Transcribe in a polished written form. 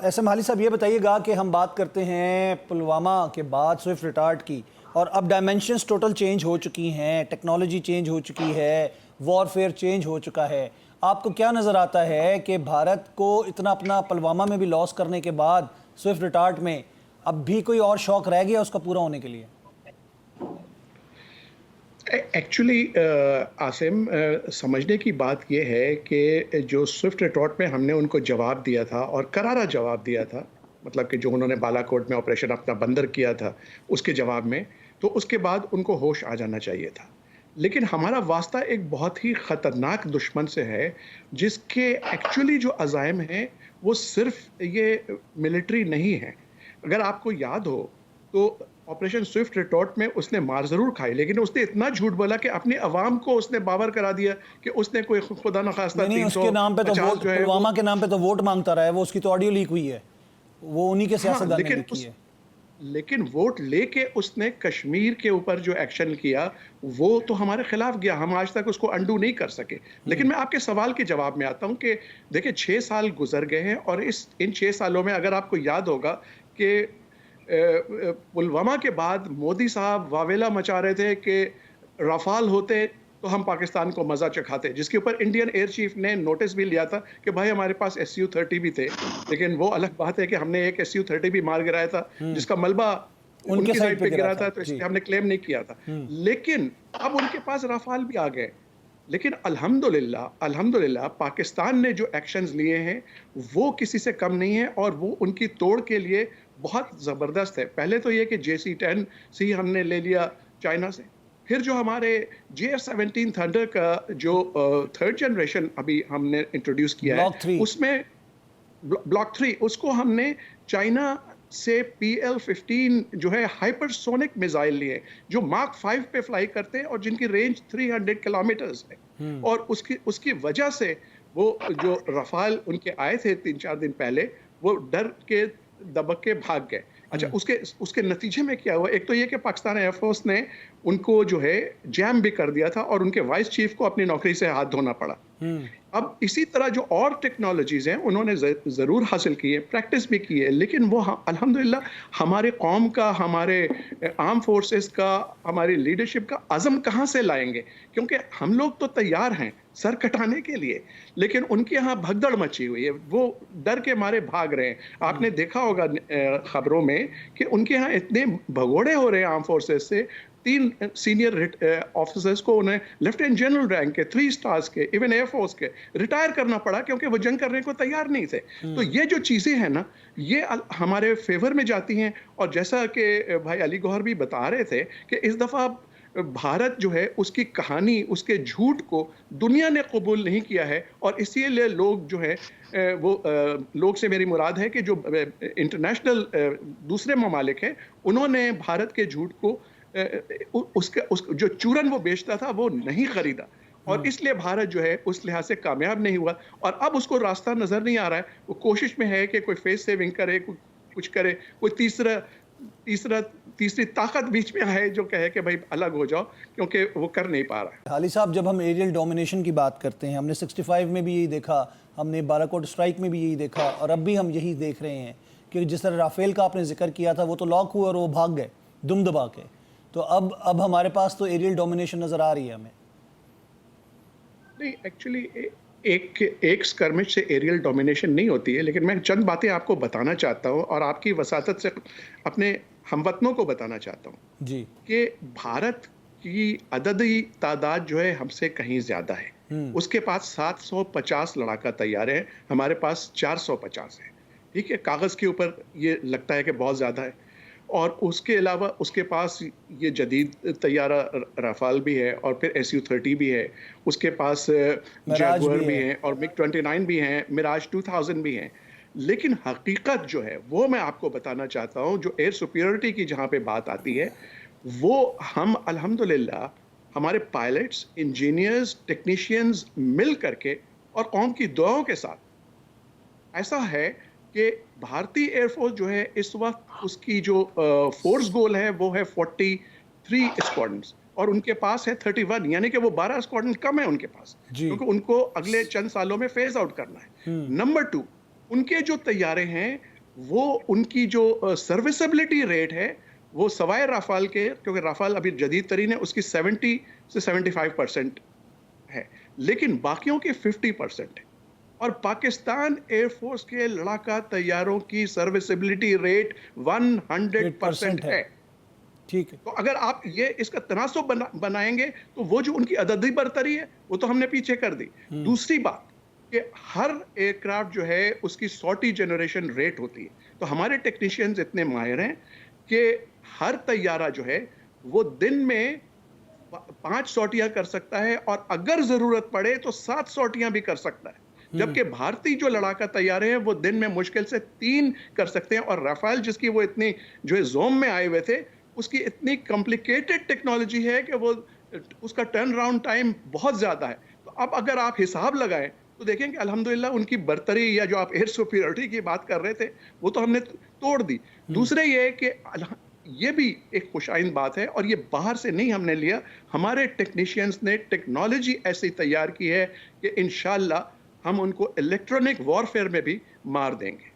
SM हाली साहब, ये बताइएगा कि हम बात करते हैं पुलवामा के बाद स्विफ्ट रिटार्ट की, और अब डायमेंशंस टोटल चेंज हो चुकी हैं, टेक्नोलॉजी चेंज हो चुकी है, वॉरफेयर चेंज हो चुका है। आपको क्या नज़र आता है कि भारत को इतना अपना पुलवामा में भी लॉस करने के बाद स्विफ्ट रिटार्ट में अब भी कोई और शौक रह गया उसका पूरा होने के लिए? एक्चुअली आसिम, समझने की बात यह है कि जो स्विफ्ट रिटॉर्ट में हमने उनको जवाब दिया था और करारा जवाब दिया था, मतलब कि जो उन्होंने बालाकोट में ऑपरेशन अपना बंदर किया था उसके जवाब में, तो उसके बाद उनको होश आ जाना चाहिए था। लेकिन हमारा वास्ता एक बहुत ही ख़तरनाक दुश्मन से है, जिसके एक्चुअली जो अज़ाइम हैं वो सिर्फ ये मिलिट्री नहीं है। अगर आपको याद हो तो ऑपरेशन स्विफ्ट रिटॉर्ट में उसने मार ज़रूर खाई, लेकिन उसने इतना झूठ बोला कि अपनी आवाम को उसने बावर करा दिया कि उसने कोई खुदा न खास्ता नहीं, उसके नाम पे तो वोट, पुलवामा के नाम पे तो वोट मांगता रहा है वो, उसकी तो ऑडियो लीक हुई है, वो उन्हीं के सियासतदान ने की है। लेकिन वोट लेके उसने कश्मीर के ऊपर जो एक्शन किया वो तो हमारे खिलाफ गया, हम आज तक उसको अंडू नहीं कर सके। लेकिन मैं आपके सवाल के जवाब में आता हूं कि देखिए 6 साल गुजर गए हैं और इन 6 सालों में अगर आपको याद होगा कि पुलवामा के बाद मोदी साहब वावेला मचा रहे थे कि रफाल होते तो हम पाकिस्तान को मजा चखाते, जिसके ऊपर इंडियन एयर चीफ ने नोटिस भी लिया था कि भाई हमारे पास SU-30 भी थे, लेकिन वो अलग बात है कि हमने एक SU-30 भी मार गिराया था जिसका मलबा उनकी साइड पे गिरा था, तो इसलिए हमने क्लेम नहीं किया था। लेकिन अब उनके पास रफाल भी आ गए। लेकिन अल्हम्दुलिल्लाह पाकिस्तान ने जो एक्शंस लिए हैं वो किसी से कम नहीं है और वो उनकी तोड़ के लिए बहुत ज़बरदस्त है। पहले तो ये कि JC-10 से ही हमने ले लिया चाइना से, फिर जो हमारे JF-17 थंडर का जो थर्ड जनरेशन अभी हमने इंट्रोड्यूस किया है, उसमें ब्लॉक 3 उसको हमने चाइना से PL-15 जो है हाइपरसोनिक मिसाइल लिए, जो मार्क 5 पे फ्लाई करते हैं और जिनकी रेंज 300 किलोमीटर्स है। और उसकी वजह से वो जो रफाल उनके आए थे 3-4 दिन पहले, वो डर के दबक के भाग गए। अच्छा, उसके नतीजे में क्या हुआ? एक तो ये कि पाकिस्तान एयरफोर्स ने उनको जो है जैम भी कर दिया था और उनके वाइस चीफ को अपनी नौकरी से हाथ धोना पड़ा। अब इसी तरह जो और टेक्नोलॉजीज हैं उन्होंने ज़रूर हासिल की है, प्रैक्टिस भी की है, लेकिन वो अल्हम्दुलिल्लाह हमारे कौम का, हमारे आर्म फोर्सेस का, हमारी लीडरशिप का अज़म कहाँ से लाएंगे? क्योंकि हम लोग तो तैयार हैं सर कटाने के लिए, लेकिन उनके यहाँ भगदड़ मची हुई है, वो डर के मारे भाग रहे हैं। आपने देखा होगा खबरों में कि उनके यहाँ इतने भगोड़े हो रहे हैं आर्म फोर्सेस से, 3 सीनियर ऑफिसर्स को उन्हें लेफ्टिनेंट जनरल रैंक के, 3 स्टार्स के, इवन एयरफोर्स के रिटायर करना पड़ा क्योंकि वो जंग करने को तैयार नहीं थे। तो ये जो चीज़ें हैं ना, ये हमारे फेवर में जाती हैं। और जैसा कि भाई अली गौहर भी बता रहे थे कि इस दफ़ा भारत जो है उसकी कहानी, उसके झूठ को दुनिया ने कबूल नहीं किया है और इसीलिए लोग जो है वो लोग से मेरी मुराद है कि जो इंटरनेशनल दूसरे ममालिक हैं, उन्होंने भारत के झूठ को जो चूरन वो बेचता था वो नहीं खरीदा और इसलिए भारत जो है उस लिहाज से कामयाब नहीं हुआ। और अब उसको रास्ता नजर नहीं आ रहा है, वो कोशिश में है कि कोई फेस सेविंग करे, कुछ करे, कोई तीसरी ताकत बीच में आए जो कहे कि भाई अलग हो जाओ, क्योंकि वो कर नहीं पा रहा है। हाली साहब, जब हम एरियल डोमिनेशन की बात करते हैं, हमने 65 में भी यही देखा, हमने बालाकोट स्ट्राइक में भी यही देखा और अब भी हम यही देख रहे हैं कि जिस तरह राफेल का आपने जिक्र किया था वो तो लॉक हुआ और वो भाग गए दुम दबा के। तो अब हमारे पास तो एरियल डोमिनेशन नजर आ रही है हमें। नहीं, एक्चुअली एक स्कर्मिश से एरियल डोमिनेशन नहीं होती है, लेकिन मैं चंद बातें आपको बताना चाहता हूं और आपकी वसातत से अपने हमवतनों को बताना चाहता हूं जी कि भारत की अददी तादाद जो है हमसे कहीं ज्यादा है। उसके पास 750 लड़ाका तैयारे हैं, हमारे पास 450 है। ठीक है, कागज के ऊपर ये लगता है कि बहुत ज्यादा है। और उसके अलावा उसके पास ये जदीद तैयारा राफाल भी है और फिर SU-30 भी है, उसके पास जैगुआर भी है और MiG-29 भी हैं, मिराज 2000 भी हैं। लेकिन हकीकत जो है वो मैं आपको बताना चाहता हूँ, जो एयर सुपीरियरिटी की जहाँ पे बात आती है, वो हम अल्हम्दुलिल्लाह हमारे पायलट्स, इंजीनियर्स, टेक्नीशियंस मिल करके और कौम की दुआओं के साथ ऐसा है कि भारतीय एयरफोर्स जो है इस वक्त उसकी जो फोर्स गोल है वो है 43 स्क्वाड्रन्स और उनके पास है 31, यानी कि वो 12 स्क्वाड्रन कम है उनके पास, क्योंकि उनको अगले चंद सालों में फेज आउट करना है। नंबर 2, उनके जो तैयारे हैं वो उनकी जो सर्विसेबिलिटी रेट है वो सवाए राफाल के, क्योंकि राफाल अभी जदीद तरीन है, उसकी 70 से 75% है, लेकिन बाकियों के 50% है। और पाकिस्तान एयरफोर्स के लड़ाका तैयारों की सर्विसेबिलिटी रेट 100% है। ठीक है। तो अगर आप ये इसका तनासुब बनाएंगे तो वो जो उनकी अददी बरतरी है वो तो हमने पीछे कर दी। दूसरी बात कि हर एयरक्राफ्ट जो है उसकी सॉटी जनरेशन रेट होती है, तो हमारे टेक्नीशियंस इतने माहिर हैं कि हर तैयारा जो है वो दिन में 5 सॉटियां कर सकता है और अगर जरूरत पड़े तो 7 सॉटियां भी कर सकता है, जबकि भारतीय जो लड़ाका तैयारे हैं वो दिन में मुश्किल से 3 कर सकते हैं। और राफेल जिसकी वो इतनी जो है जोम में आए हुए थे, उसकी इतनी कॉम्प्लिकेटेड टेक्नोलॉजी है कि वो उसका टर्न राउंड टाइम बहुत ज्यादा है। तो अब अगर आप हिसाब लगाएं तो देखें कि अल्हम्दुलिल्लाह उनकी बर्तरी, या जो आप एयर सुपीरियरिटी की बात कर रहे थे, वो तो हमने तोड़ दी। दूसरे ये कि ये भी एक खुशाइंद बात है और ये बाहर से नहीं हमने लिया, हमारे टेक्नीशियंस ने टेक्नोलॉजी ऐसी तैयार की है कि इंशाअल्लाह हम उनको इलेक्ट्रॉनिक वॉरफेयर में भी मार देंगे।